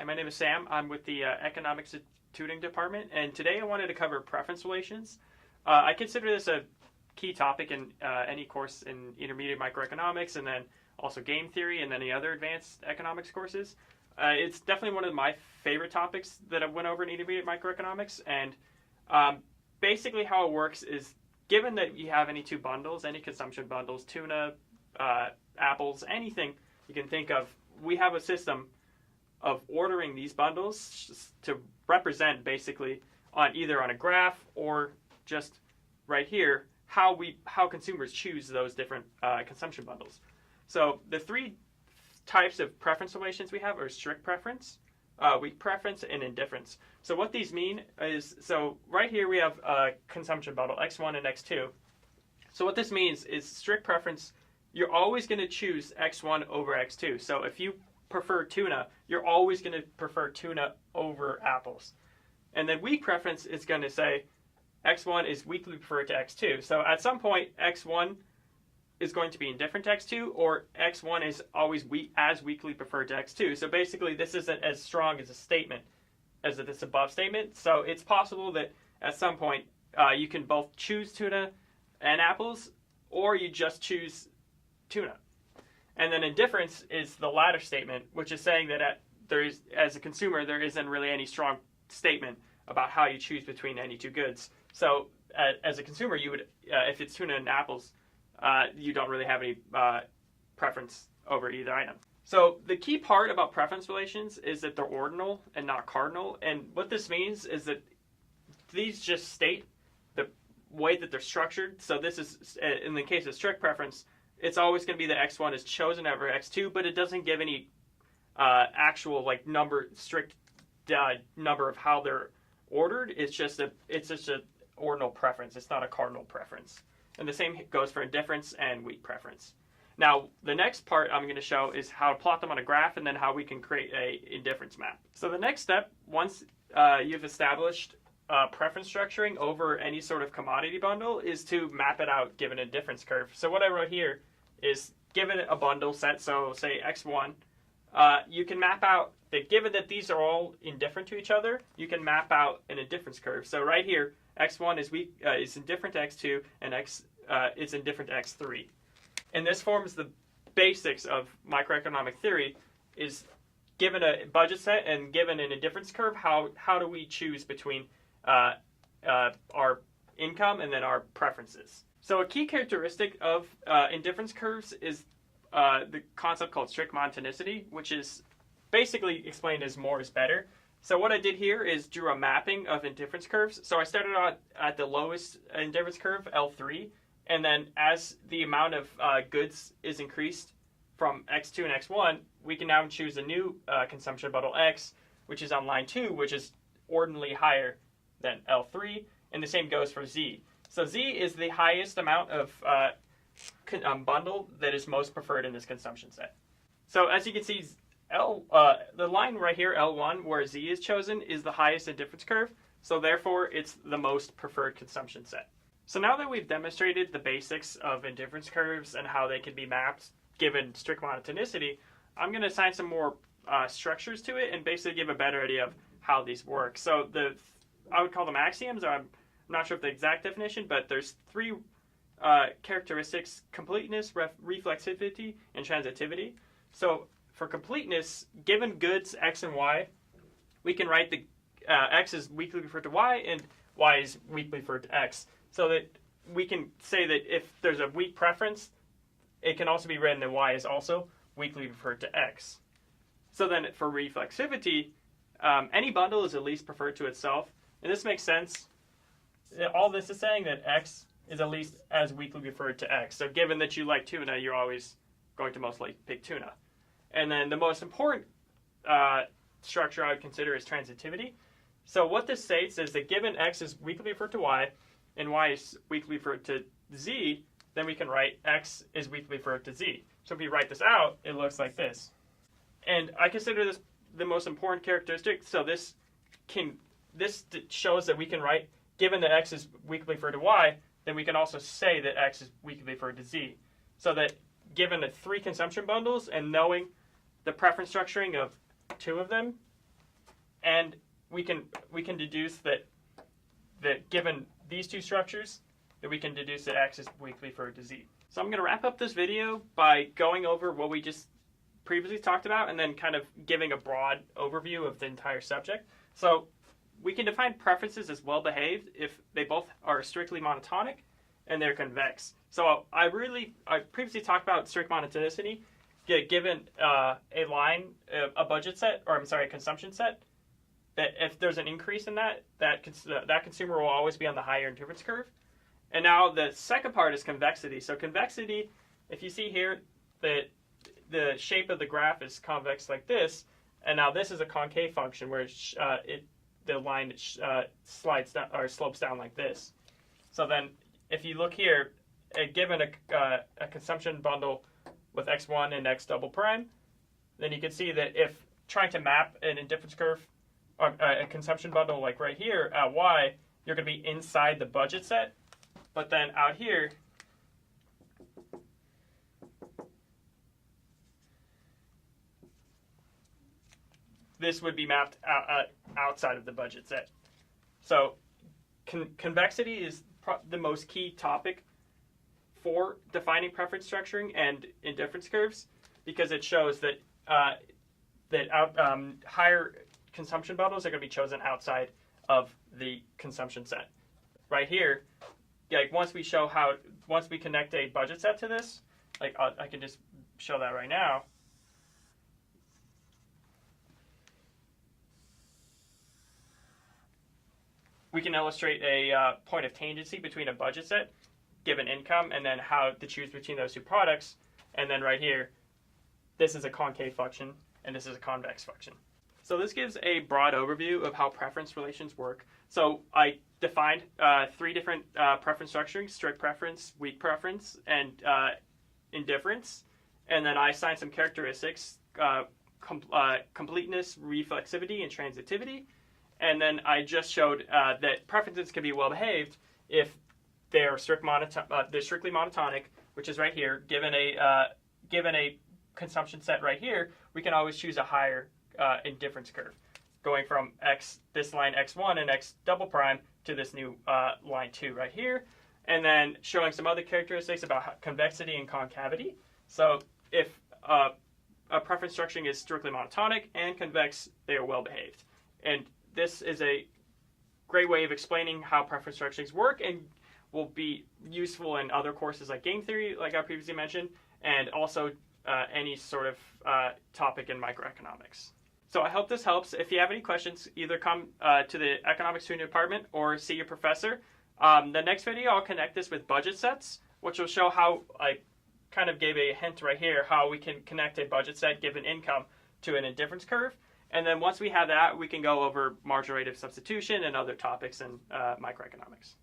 Hi, my name is Sam. I'm with the Economics Tutoring Department, and today I wanted to cover preference relations. I consider this a key topic in any course in intermediate microeconomics, and then also game theory and any other advanced economics courses. It's definitely one of my favorite topics that I went over in intermediate microeconomics, and basically how it works is, given that you have any two bundles, any consumption bundles, tuna, apples, anything you can think of, we have a system of ordering these bundles to represent basically either on a graph or just right here how consumers choose those different consumption bundles. So the three types of preference relations we have are strict preference, weak preference, and indifference. So what these mean is, so right here we have a consumption bundle x1 and x2. So what this means is strict preference, you're always going to choose x1 over x2. So if you prefer tuna, you're always going to prefer tuna over apples. And then weak preference is going to say x1 is weakly preferred to x2. So at some point, x1 is going to be indifferent to x2, or x1 is always weakly preferred to x2. So basically, this isn't as strong as a statement as this above statement. So it's possible that at some point, you can both choose tuna and apples, or you just choose tuna. And then indifference is the latter statement, which is saying that as a consumer, there isn't really any strong statement about how you choose between any two goods. So as a consumer, you would, if it's tuna and apples, you don't really have any preference over either item. So the key part about preference relations is that they're ordinal and not cardinal. And what this means is that these just state the way that they're structured. So this is, in the case of strict preference, it's always going to be that x1 is chosen over x2, but it doesn't give any actual strict number of how they're ordered. It's just an ordinal preference. It's not a cardinal preference. And the same goes for indifference and weak preference. Now, the next part I'm going to show is how to plot them on a graph, and then how we can create a indifference map. So the next step, once you've established preference structuring over any sort of commodity bundle, is to map it out given a difference curve. So what I wrote here is, given a bundle set, so say x1, you can map out that given that these are all indifferent to each other, you can map out an indifference curve. So right here, x1 is indifferent to x2, and it's indifferent to x3. And this forms the basics of microeconomic theory, is given a budget set and given an indifference curve, how do we choose between our income and then our preferences. So a key characteristic of indifference curves is the concept called strict monotonicity, which is basically explained as more is better. So what I did here is drew a mapping of indifference curves. So I started out at the lowest indifference curve, L3, and then as the amount of goods is increased from x2 and x1, we can now choose a new consumption bundle x, which is on line 2, which is ordinally higher than L3, and the same goes for Z. So Z is the highest amount of bundle that is most preferred in this consumption set. So as you can see, the line right here, L1, where Z is chosen, is the highest indifference curve, so therefore it's the most preferred consumption set. So now that we've demonstrated the basics of indifference curves and how they can be mapped given strict monotonicity, I'm going to assign some more structures to it and basically give a better idea of how these work. So I would call them axioms. I'm not sure of the exact definition, but there's three characteristics: completeness, reflexivity, and transitivity. So for completeness, given goods x and y, we can write the x is weakly preferred to y and y is weakly preferred to x. So that we can say that if there's a weak preference, it can also be written that y is also weakly preferred to x. So then for reflexivity, any bundle is at least preferred to itself. And this makes sense. All this is saying that x is at least as weakly preferred to x. So given that you like tuna, you're always going to most likely pick tuna. And then the most important structure I would consider is transitivity. So what this states is that given x is weakly preferred to y, and y is weakly preferred to z, then we can write x is weakly preferred to z. So if we write this out, it looks like this. And I consider this the most important characteristic. So this shows that we can write, given that x is weakly preferred to y, then we can also say that x is weakly preferred to z. So that given the three consumption bundles and knowing the preference structuring of two of them, and we can deduce that given these two structures, that we can deduce that X is weakly for a Z. So I'm going to wrap up this video by going over what we just previously talked about and then kind of giving a broad overview of the entire subject. So we can define preferences as well-behaved if they both are strictly monotonic and they're convex. So I previously talked about strict monotonicity. Given a line, a budget set, or I'm sorry, a consumption set, that if there's an increase in that consumer will always be on the higher indifference curve. And now the second part is convexity. So convexity, if you see here, the shape of the graph is convex like this, and now this is a concave function where the line slides down or slopes down like this. So then, if you look here, given a consumption bundle with x1 and x double prime, then you can see that if trying to map an indifference curve or a consumption bundle like right here at y, you're going to be inside the budget set, but then out here, this would be mapped outside of the budget set. So convexity is the most key topic for defining preference structuring and indifference curves, because it shows that higher consumption bundles are going to be chosen outside of the consumption set. Right here, like once we connect a budget set to this, like I can just show that right now. We can illustrate a point of tangency between a budget set, given income, and then how to choose between those two products. And then right here, this is a concave function, and this is a convex function. So this gives a broad overview of how preference relations work. So I defined 3 different preference structurings: strict preference, weak preference, and indifference. And then I assigned some characteristics: completeness, reflexivity, and transitivity. And then I just showed that preferences can be well-behaved if they're strictly monotonic, which is right here. Given a consumption set right here, we can always choose a higher indifference curve, going from this line x1 and x double prime to this new line 2 right here, and then showing some other characteristics about convexity and concavity. So if a preference structuring is strictly monotonic and convex, they are well-behaved. And this is a great way of explaining how preference structurings work and will be useful in other courses like game theory, like I previously mentioned, and also any sort of topic in microeconomics. So I hope this helps. If you have any questions, either come to the economics tutoring department or see your professor. The next video, I'll connect this with budget sets, which will show how I kind of gave a hint right here, how we can connect a budget set given income to an indifference curve. And then once we have that, we can go over marginal rate of substitution and other topics in microeconomics.